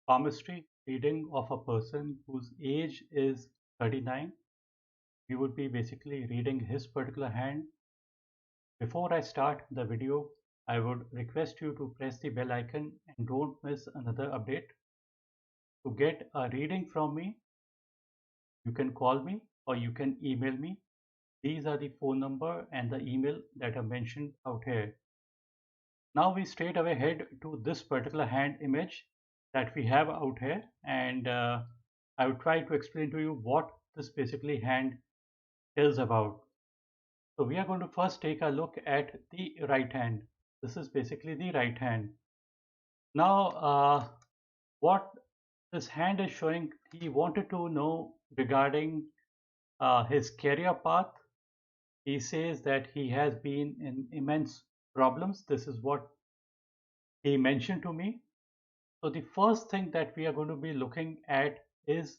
Palmistry reading of a person whose age is 39. We would be basically reading his particular hand. Before I start the video, I would request you to press the bell icon and don't miss another update. To get a reading from me, you can call me or you can email me. These are the phone number and the email that are mentioned out here. Now we straight away head to this particular hand image that we have out here, and I will try to explain to you what this basically hand is about. So we are going to first take a look at the right hand. This is basically the right hand. Now what this hand is showing, he wanted to know regarding his career path. He says that he has been in immense problems. This is what he mentioned to me. So the first thing that we are going to be looking at is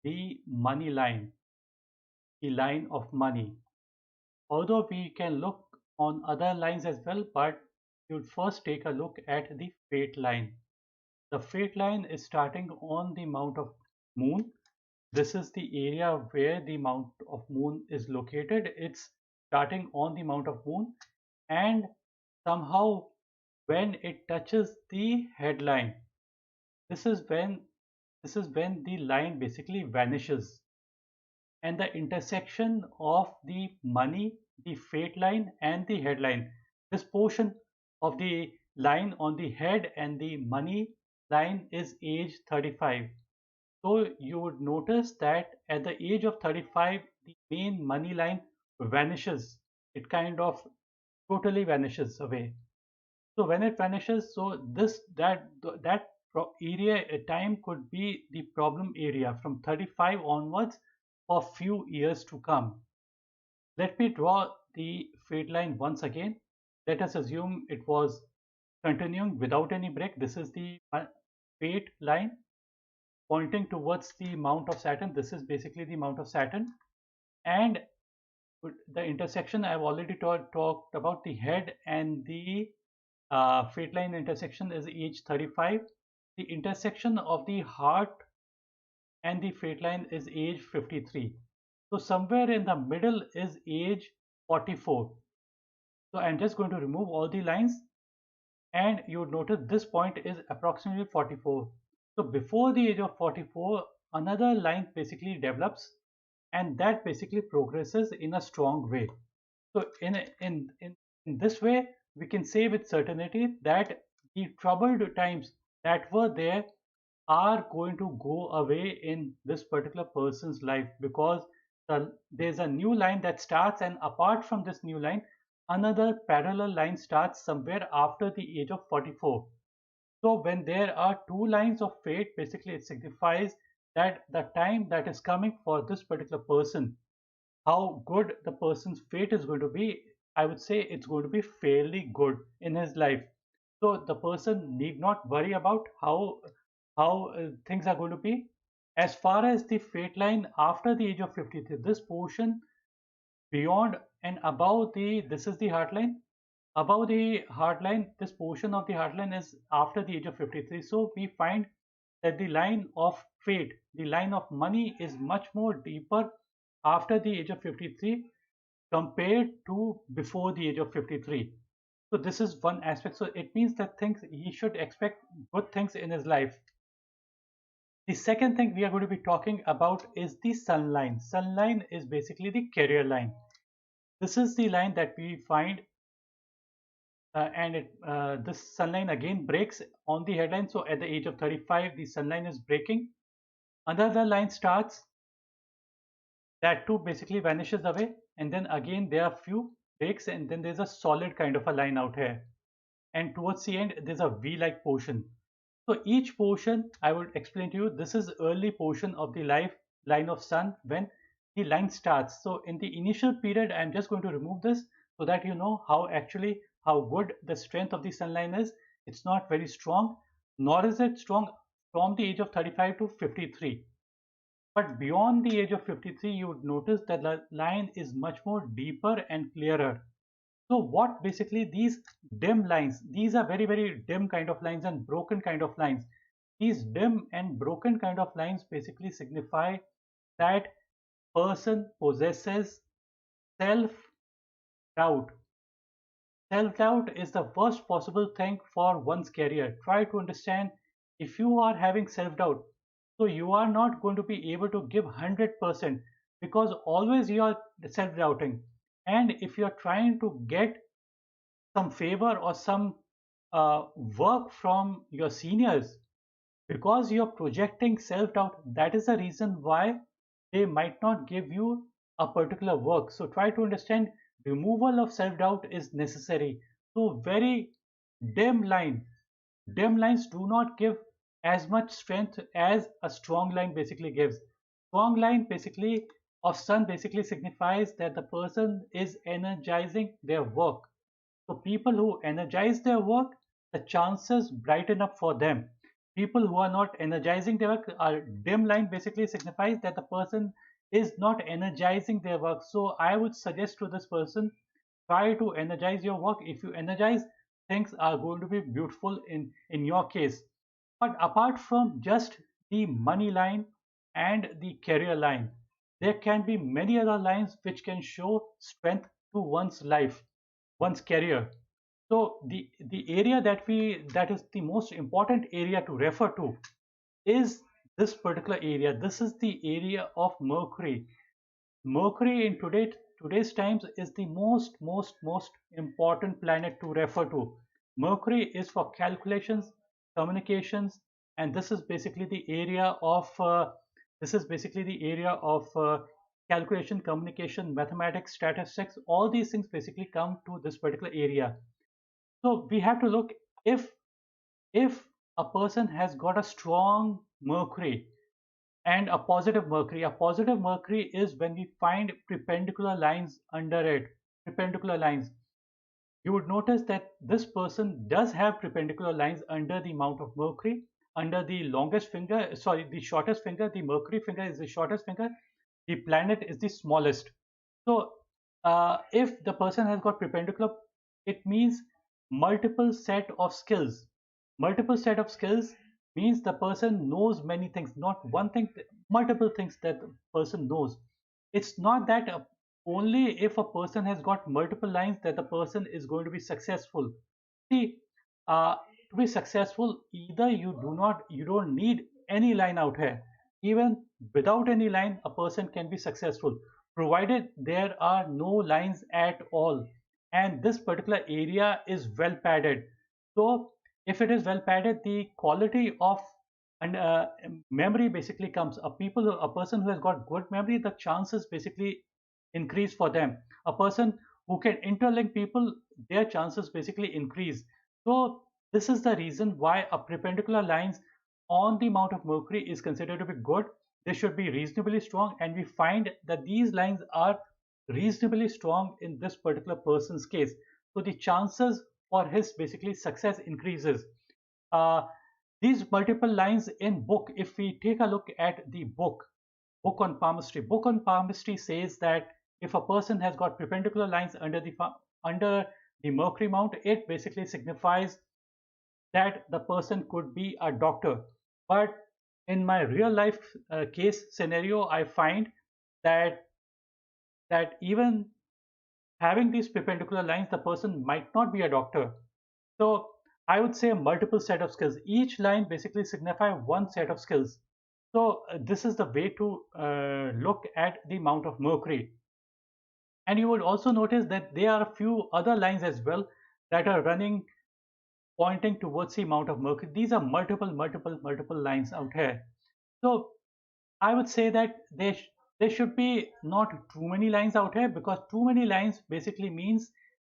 the money line, the line of money. Although we can look on other lines as well, but you would first take a look at the fate line. The fate line is starting on the mount of moon. This is the area where the mount of moon is located. It's starting on the mount of moon, and somehow when it touches the headline, this is when the line basically vanishes, and the intersection of the money, the fate line and the headline, this portion of the line on the head and the money line is age 35. So you would notice that at the age of 35 the main money line vanishes. It kind of totally vanishes away. So when it vanishes, so this that area time could be the problem area from 35 onwards for few years to come. Let me draw the fade line once again. Let us assume it was continuing without any break. This is the fade line pointing towards the mount of Saturn. This is basically the mount of Saturn, and the intersection I've already talked about, the head and the fate line intersection is age 35. The intersection of the heart and the fate line is age 53. So somewhere in the middle is age 44. So I'm just going to remove all the lines, and you would notice this point is approximately 44. So before the age of 44, another line basically develops, and that basically progresses in a strong way. So in this way, we can say with certainty that the troubled times that were there are going to go away in this particular person's life, because there's a new line that starts, and apart from this new line, another parallel line starts somewhere after the age of 44. So when there are two lines of fate, basically it signifies that the time that is coming for this particular person, how good the person's fate is going to be, I would say it's going to be fairly good in his life. So the person need not worry about how things are going to be. As far as the fate line after the age of 53, this portion beyond and above the, this is the heart line. Above the heart line, this portion of the heart line is after the age of 53. So we find that the line of fate, the line of money is much more deeper after the age of 53 compared to before the age of 53. So this is one aspect. So it means that things, he should expect good things in his life. The second thing we are going to be talking about is the sun line. Sun line is basically the career line. This is the line that we find, this sun line again breaks on the headline. So at the age of 35, the sun line is breaking. Another line starts, that too basically vanishes away, and then again there are few breaks, and then there's a solid kind of a line out here, and towards the end there's a V-like portion. So each portion I would explain to you. This is early portion of the life line of sun when the line starts. So in the initial period, I'm just going to remove this so that you know how good the strength of the sun line is. It's not very strong, nor is it strong from the age of 35 to 53. But beyond the age of 53, you would notice that the line is much more deeper and clearer. So what basically these dim lines, these are very, very dim kind of lines and broken kind of lines. These dim and broken kind of lines basically signify that person possesses self doubt. Self doubt is the worst possible thing for one's career. Try to understand, if you are having self doubt, so you are not going to be able to give 100% because always you are self doubting. And if you are trying to get some favor or some work from your seniors, because you're projecting self doubt, that is the reason why they might not give you a particular work. So try to understand, removal of self doubt is necessary. So very dim line, dim lines do not give as much strength as a strong line basically gives. Strong line basically of sun basically signifies that the person is energizing their work. So people who energize their work, the chances brighten up for them. People who are not energizing their work, a dim line basically signifies that the person is not energizing their work. So I would suggest to this person, try to energize your work. If you energize, things are going to be beautiful in your case. But apart from just the money line and the career line, there can be many other lines which can show strength to one's life, one's career. So the area that is the most important area to refer to is this particular area. This is the area of Mercury. Mercury in today's times is the most important planet to refer to. Mercury is for calculations, communications, and this is basically the area of calculation, communication, mathematics, statistics. All these things basically come to this particular area. So we have to look, if a person has got a strong Mercury and a positive Mercury. A positive Mercury is when we find perpendicular lines under it. Perpendicular lines. You would notice that this person does have perpendicular lines under the mount of Mercury, under the longest finger, sorry, the shortest finger. The Mercury finger is the shortest finger. The planet is the smallest. So if the person has got perpendicular, it means multiple set of skills. Multiple set of skills means the person knows many things, not one thing, multiple things that the person knows. It's not that only if a person has got multiple lines that the person is going to be successful. See, to be successful, either you don't need any line out here. Even without any line, a person can be successful, provided there are no lines at all. And this particular area is well padded. So if it is well padded, the quality of and memory basically comes. A person who has got good memory, the chances basically increase for them. A person who can interlink people, their chances basically increase. So this is the reason why a perpendicular lines on the mount of Mercury is considered to be good. They should be reasonably strong, and we find that these lines are reasonably strong in this particular person's case. So the chances for his basically success increases. Uh, these multiple lines in book, if we take a look at the book on palmistry says that if a person has got perpendicular lines under the Mercury mount, it basically signifies that the person could be a doctor. But in my real life case scenario, I find that even having these perpendicular lines, the person might not be a doctor. So I would say a multiple set of skills. Each line basically signify one set of skills. So this is the way to look at the mount of Mercury. And you would also notice that there are a few other lines as well that are running, pointing towards the mount of Mercury. These are multiple lines out here. So I would say that there should be not too many lines out here, because too many lines basically means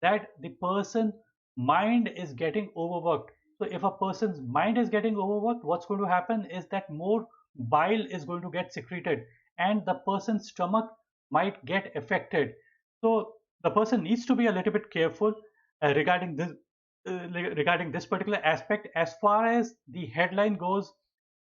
that the person mind is getting overworked. So if a person's mind is getting overworked, what's going to happen is that more bile is going to get secreted and the person's stomach might get affected. So the person needs to be a little bit careful regarding this particular aspect. As far as the headline goes,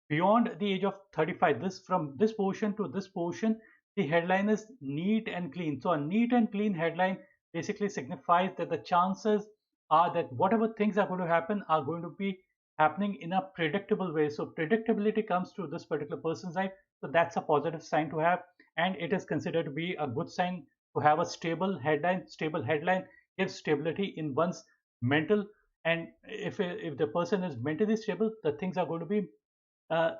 beyond the age of 35, this from this portion to this portion, the headline is neat and clean. So a neat and clean headline basically signifies that the chances are that whatever things are going to happen are going to be happening in a predictable way. So predictability comes to this particular person's life. So that's a positive sign to have, and it is considered to be a good sign to have a stable headline. Stable headline gives stability in one's mental, and if the person is mentally stable, the things are going to be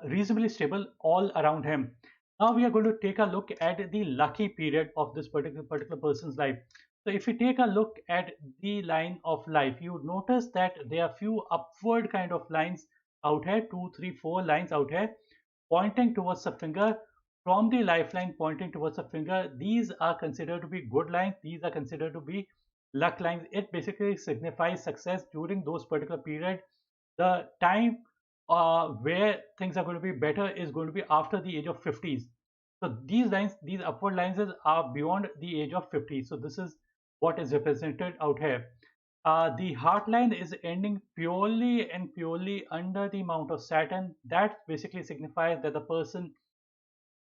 reasonably stable all around him. Now we are going to take a look at the lucky period of this particular person's life. So if you take a look at the line of life, you would notice that there are few upward kind of lines out here, two, three, four lines out here, pointing towards the finger. From the lifeline pointing towards the finger, these are considered to be good lines. These are considered to be luck lines. It basically signifies success during those particular period. The time where things are going to be better is going to be after the age of 50s. So these lines, these upward lines are beyond the age of 50. So this is what is represented out here. The heart line is ending purely and purely under the mount of Saturn. That basically signifies that the person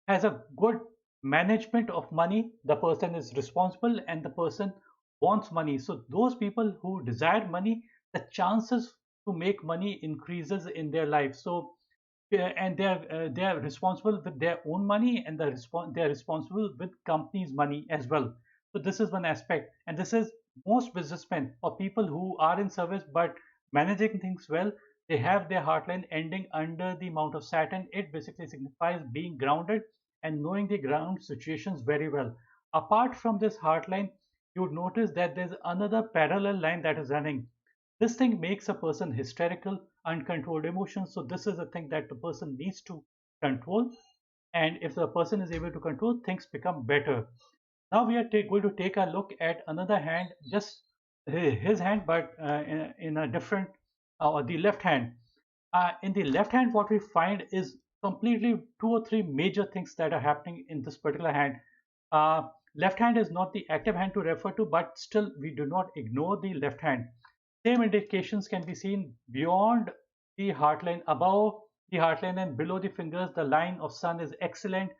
has a good management of money. The person is responsible and the person wants money. So those people who desire money, the chances to make money increases in their life. So and they are responsible with their own money, and they are responsible with companies money as well. So this is one aspect, and this is most businessmen or people who are in service but managing things well. They have their heartline ending under the mount of Saturn. It basically signifies being grounded and knowing the ground situations very well. Apart from this heartline, you would notice that there's another parallel line that is running. This thing makes a person hysterical, uncontrolled emotions. So this is a thing that the person needs to control. And if the person is able to control, things become better. Now we are going to take a look at another hand, just his hand, but in a different, the left hand. In the left hand, what we find is completely two or three major things that are happening in this particular hand. Left hand is not the active hand to refer to, but still we do not ignore the left hand. Same indications can be seen beyond the heartline, above the heartline and below the fingers. The line of sun is excellent,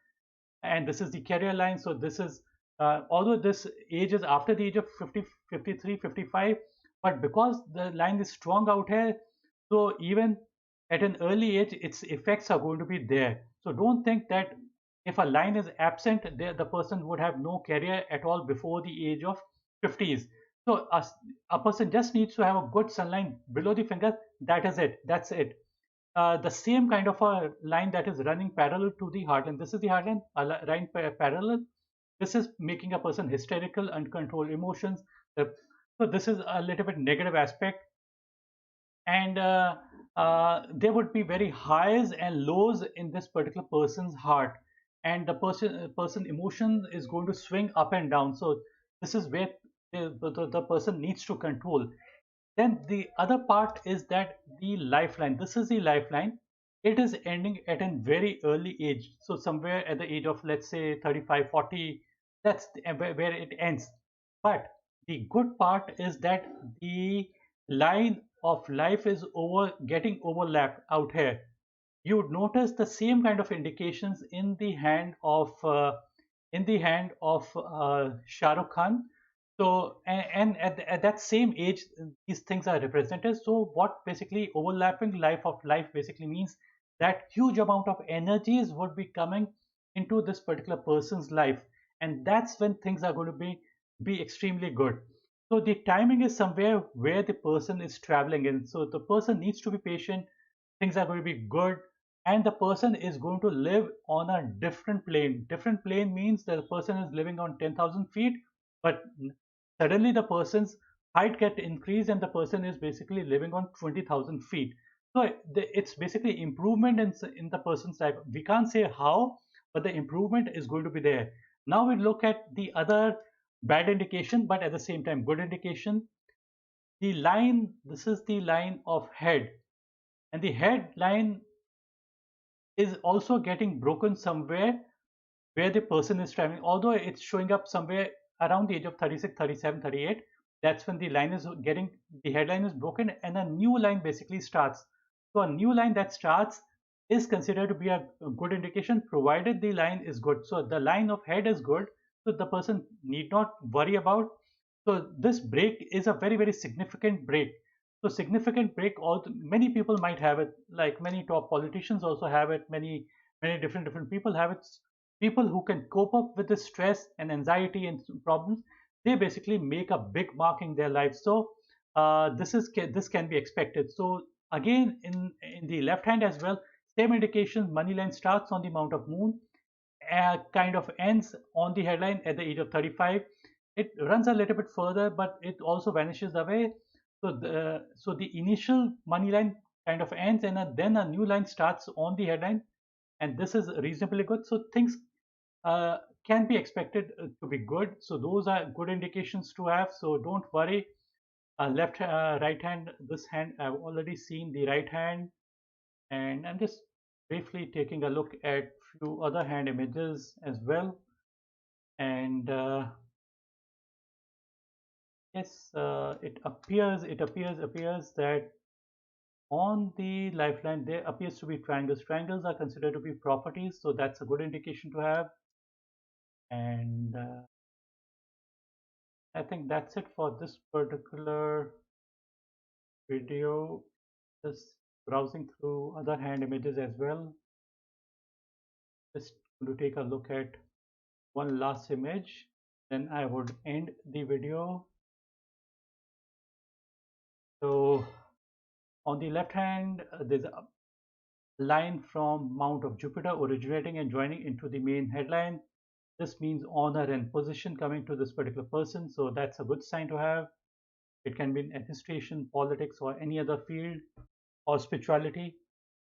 and this is the career line. So this is, although this age is after the age of 50, 53, 55, but because the line is strong out here, so even at an early age, its effects are going to be there. So don't think that if a line is absent, the person would have no career at all before the age of 50s. So a person just needs to have a good sunline below the finger. That is it. That's it. The same kind of a line that is running parallel to the heartline. This is the heartline, line parallel. This is making a person hysterical, uncontrolled emotions. So this is a little bit negative aspect, and there would be very highs and lows in this particular person's heart, and the person emotion is going to swing up and down. So this is where the person needs to control. Then the other part is that the lifeline. This is the lifeline. It is ending at a very early age. So somewhere at the age of, let's say, 35, 40, that's where it ends. But the good part is that the line of life is getting overlapped out here. You would notice the same kind of indications in the hand of Shah Rukh Khan. So and at that same age, these things are represented. So what basically overlapping life of life basically means that huge amount of energies would be coming into this particular person's life, and that's when things are going to be extremely good. So the timing is somewhere where the person is traveling in. So the person needs to be patient. Things are going to be good, and the person is going to live on a different plane. Different plane means that the person is living on 10,000 feet, but suddenly the person's height get increased and the person is basically living on 20,000 feet. So it's basically improvement in the person's life. We can't say how, but the improvement is going to be there. Now we look at the other bad indication, but at the same time good indication. The line, this is the line of head, and the head line is also getting broken somewhere where the person is traveling, although it's showing up somewhere around the age of 36, 37, 38. That's when the line is getting, the headline is broken and a new line basically starts. So a new line that starts is considered to be a good indication, provided the line is good. So the line of head is good, so the person need not worry about. So this break is a very, very significant break. So significant break. Many people might have it. Like many top politicians also have it. Many different people have it. People who can cope up with the stress and anxiety and problems, they basically make a big mark in their lives. So this can be expected. So again, in the left hand as well, same indication. Money line starts on the Mount of Moon, kind of ends on the headline at the age of 35. It runs a little bit further, but it also vanishes away. So the initial money line kind of ends, and then a new line starts on the headline, and this is reasonably good. So things uh, can be expected to be good. So those are good indications to have. So don't worry. Right hand, this hand, I've already seen the right hand, and I'm just briefly taking a look at few other hand images as well. And yes, it appears that on the lifeline there appears to be triangles. Triangles are considered to be properties, so that's a good indication to have. And I think that's it for this particular video. Just browsing through other hand images as well. Just to take a look at one last image, then I would end the video. So on the left hand, there's a line from Mount of Jupiter originating and joining into the main headline. This means honor and position coming to this particular person. So that's a good sign to have. It can be in administration, politics, or any other field, or spirituality.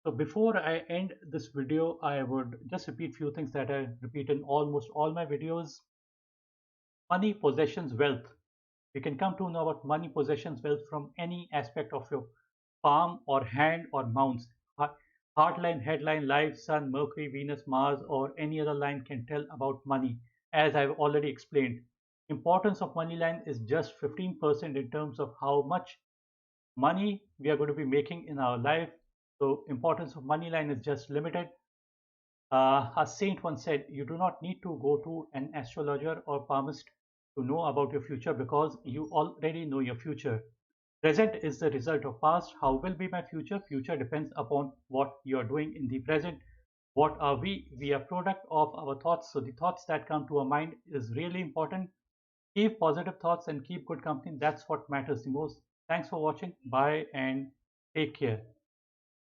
So before I end this video, I would just repeat few things that I repeat in almost all my videos. Money, possessions, wealth. You can come to know about money, possessions, wealth from any aspect of your palm or hand or mounts. Heartline, headline, life, sun, Mercury, Venus, Mars, or any other line can tell about money, as I've already explained. Importance of money line is just 15% in terms of how much money we are going to be making in our life. So importance of money line is just limited. A saint once said, you do not need to go to an astrologer or palmist to know about your future because you already know your future. Present is the result of past. How will be my future? Future depends upon what you are doing in the present. What are we? We are product of our thoughts. So the thoughts that come to our mind is really important. Keep positive thoughts and keep good company. That's what matters the most. Thanks for watching. Bye and take care.